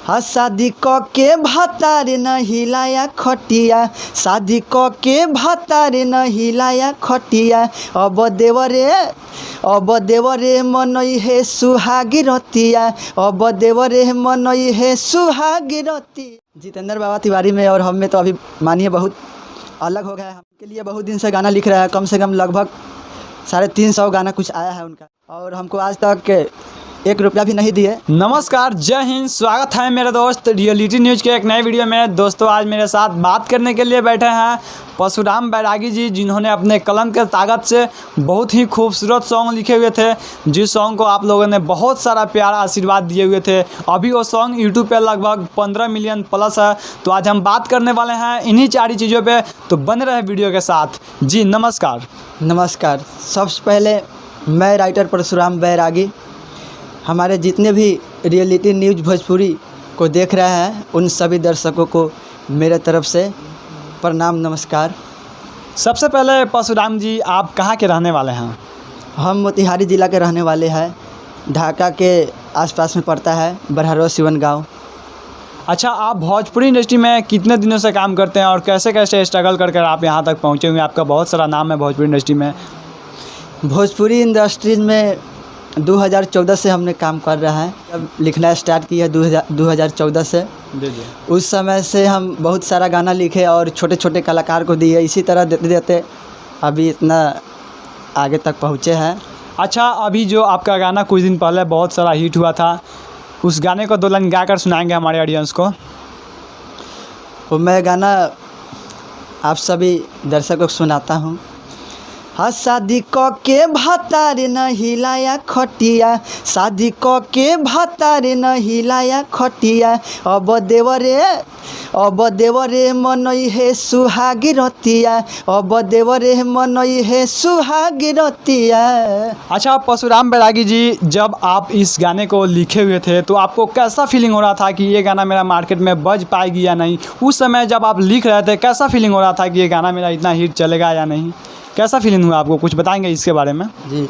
हाँ शादी क के भतार न हिलाया खटिया, शादी क के भतार न हिलाया खटिया। अब देवरे मनई है सुहागी रतिया, अब देवरे मनई है सुहागी रतिया। जितेंद्र बाबा तिवारी में और हम में तो अभी मानिए बहुत अलग हो गया है। हमके लिए बहुत दिन से गाना लिख रहा है, कम से कम लगभग 350 गाना कुछ आया है उनका, और हमको आज तक 1 रुपया भी नहीं दिए। नमस्कार, जय हिंद, स्वागत है मेरे दोस्त रियलिटी न्यूज़ के एक नए वीडियो में। दोस्तों आज मेरे साथ बात करने के लिए बैठे हैं परशुराम बैरागी जी, जिन्होंने अपने कलम के ताकत से बहुत ही खूबसूरत सॉन्ग लिखे हुए थे, जिस सॉन्ग को आप लोगों ने बहुत सारा प्यार आशीर्वाद दिए हुए थे। अभी वो सॉन्ग यूट्यूब पे लगभग 15 मिलियन प्लस है। तो आज हम बात करने वाले हैं इन्हीं 4 चीज़ों पे, तो बने रहे वीडियो के साथ। जी नमस्कार। नमस्कार। सबसे पहले मैं राइटर परशुराम बैरागी हमारे जितने भी रियलिटी न्यूज़ भोजपुरी को देख रहे हैं उन सभी दर्शकों को मेरे तरफ से प्रणाम, नमस्कार। सबसे पहले परशुराम जी, आप कहाँ के रहने वाले हैं? हम मोतिहारी ज़िला के रहने वाले हैं, ढाका के आसपास में पड़ता है बरहरो सिवन गांव। अच्छा, आप भोजपुरी इंडस्ट्री में कितने दिनों से काम करते हैं और कैसे कैसे स्ट्रगल कर आप यहाँ तक पहुँचे हुए हैं? आपका बहुत सारा नाम है भोजपुरी इंडस्ट्री में। भोजपुरी इंडस्ट्रीज में 2014 से हमने काम कर रहा है। जब लिखना स्टार्ट किया 2014 से, उस समय से हम बहुत सारा गाना लिखे और छोटे छोटे कलाकार को दिए। इसी तरह देते देते अभी इतना आगे तक पहुँचे हैं। अच्छा, अभी जो आपका गाना कुछ दिन पहले बहुत सारा हिट हुआ था, उस गाने को 2 लाइन गा कर सुनाएंगे हमारे ऑडियंस को। वो मैं गाना आप सभी दर्शकों को सुनाता हूँ। हाँ शादी क के भतार न हिलाया खटिया, शादी क के भतार न हिलाया खटिया। अब देवरे मनई है सुहागी रतिया, अब देवरे मनई है सुहागी रतिया। अच्छा परशुराम बैरागी जी, जब आप इस गाने को लिखे हुए थे तो आपको कैसा फीलिंग हो रहा था कि ये गाना मेरा मार्केट में बज पाएगी या नहीं? उस समय जब आप लिख रहे थे कैसा फीलिंग हो रहा था कि ये गाना मेरा इतना हिट चलेगा या नहीं? कैसा फीलिंग हुआ आपको, कुछ बताएंगे इसके बारे में? जी,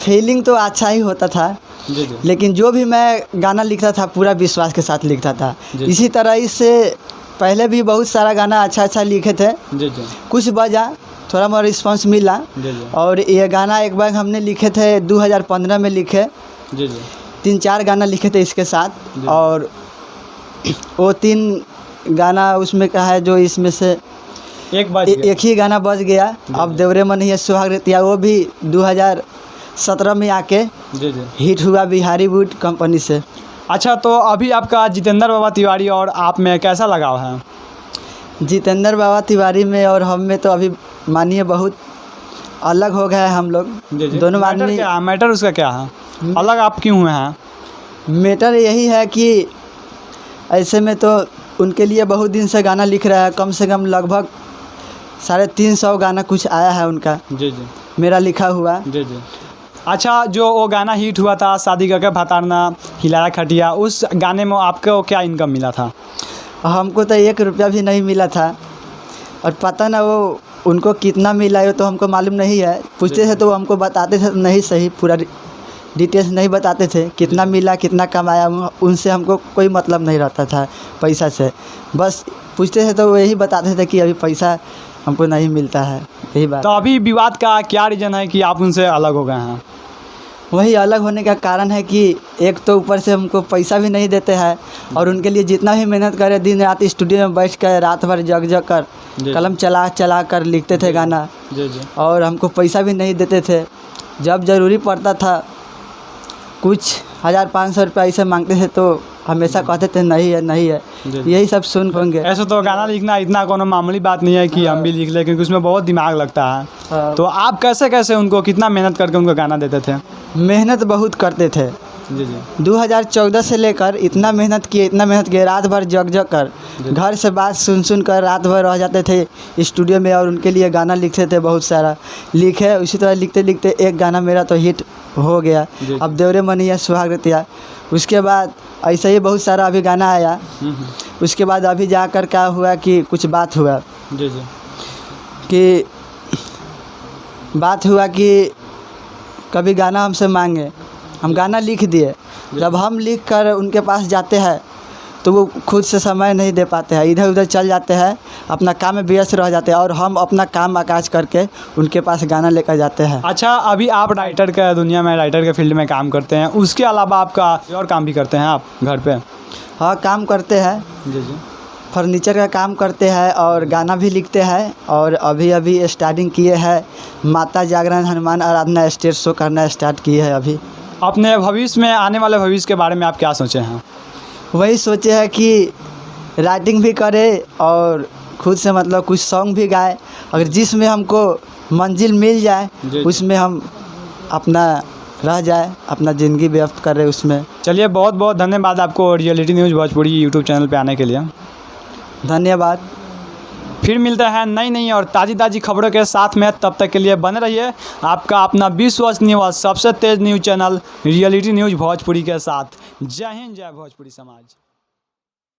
फीलिंग तो अच्छा ही होता था। जी। लेकिन जो भी मैं गाना लिखता था पूरा विश्वास के साथ लिखता था। इसी तरह इससे पहले भी बहुत सारा गाना अच्छा लिखे थे। जी। कुछ बजा, थोड़ा मोड़ा रिस्पांस मिला। और ये गाना एक बार हमने लिखे थे 2015 में लिखे। 3-4 गाना लिखे थे इसके साथ, और वो 3 गाना उसमें का है जो इसमें से एक ही गाना बज गया। अब देवरे मन ही सुहाग रतिया, वो भी 2017 में आके हिट हुआ बिहारी वुड कंपनी से। अच्छा, तो अभी आपका जितेंद्र बाबा तिवारी और आप में कैसा लगाव है? जितेंद्र बाबा तिवारी में और हम में तो अभी मानिए बहुत अलग हो गए हैं हम लोग। दोनों आदमी। मैटर उसका क्या है, अलग आप क्यों हुए हैं? मैटर यही है कि ऐसे में तो उनके लिए बहुत दिन से गाना लिख रहा है, कम से कम लगभग 350 गाना कुछ आया है उनका। जी मेरा लिखा हुआ। जी। अच्छा, जो वो गाना हिट हुआ था शादी करके भतार ना हिलाया खटिया, उस गाने में आपको क्या इनकम मिला था? हमको तो 1 रुपया भी नहीं मिला था, और पता ना वो उनको कितना मिला है तो हमको मालूम नहीं है। पूछते थे तो हमको बताते थे नहीं, सही पूरा डिटेल्स नहीं बताते थे कितना मिला कितना कमाया। उनसे हमको कोई मतलब नहीं रहता था पैसा से, बस पूछते थे तो यही बताते थे कि अभी पैसा हमको नहीं मिलता है, यही बात। तो अभी विवाद का क्या रीज़न है कि आप उनसे अलग हो गए हैं? वही अलग होने का कारण है कि एक तो ऊपर से हमको पैसा भी नहीं देते हैं, और उनके लिए जितना भी मेहनत करे, दिन रात स्टूडियो में बैठ कर रात भर जग कर कलम चला कर लिखते थे गाना। और हमको पैसा भी नहीं देते थे। जब ज़रूरी पड़ता था कुछ 1000-500 रुपये ऐसे मांगते थे तो हमेशा कहते थे नहीं है। यही सब सुन पाएंगे। ऐसे तो गाना लिखना इतना कोनो मामूली बात नहीं है कि हम भी लिख लें, क्योंकि उसमें बहुत दिमाग लगता है। तो आप कैसे उनको कितना मेहनत करके उनको गाना देते थे? मेहनत बहुत करते थे। 2014 से लेकर इतना मेहनत किए, रात भर जग कर घर से बात सुन कर रात भर रह जाते थे स्टूडियो में, और उनके लिए गाना लिखते थे। बहुत सारा लिखे, उसी तरह लिखते लिखते एक गाना मेरा तो हिट हो गया, अब देवरे मनिया सुहाग रतिया। उसके बाद ऐसा ही बहुत सारा अभी गाना आया। उसके बाद अभी जाकर क्या हुआ कि कुछ बात हुआ कि कभी गाना हमसे मांगे, हम गाना लिख दिए। जब हम लिख कर उनके पास जाते हैं तो वो खुद से समय नहीं दे पाते हैं, इधर उधर चल जाते हैं, अपना काम में व्यस्त रह जाते हैं और हम अपना काम काज करके उनके पास गाना लेकर जाते हैं। अच्छा, अभी आप राइटर का दुनिया में, राइटर के फील्ड में काम करते हैं, उसके अलावा आपका और काम भी करते हैं आप घर पे? हाँ, काम करते हैं, जी जी। फर्नीचर का काम करते हैं और गाना भी लिखते हैं और अभी अभी स्टार्टिंग किए हैं माता जागरण हनुमान आराधना स्टेज शो करना स्टार्ट किए हैं अभी। अपने भविष्य में, आने वाले भविष्य के बारे में आप क्या सोचे हैं? वही सोचे हैं कि राइटिंग भी करे और खुद से मतलब कुछ सॉन्ग भी गाए, अगर जिसमें हमको मंजिल मिल जाए जी। उसमें हम अपना रह जाए, अपना ज़िंदगी व्यक्त करें उसमें। चलिए, बहुत बहुत धन्यवाद आपको reality news Bhojpuri YouTube channel पे आने के लिए। धन्यवाद। फिर मिलते हैं नई नई और ताज़ी खबरों के साथ में, तब तक के लिए बने रहिए आपका अपना विश्वसनीय व सबसे तेज़ news channel reality news Bhojpuri के साथ। जय हिंद, जय भोजपुरी समाज।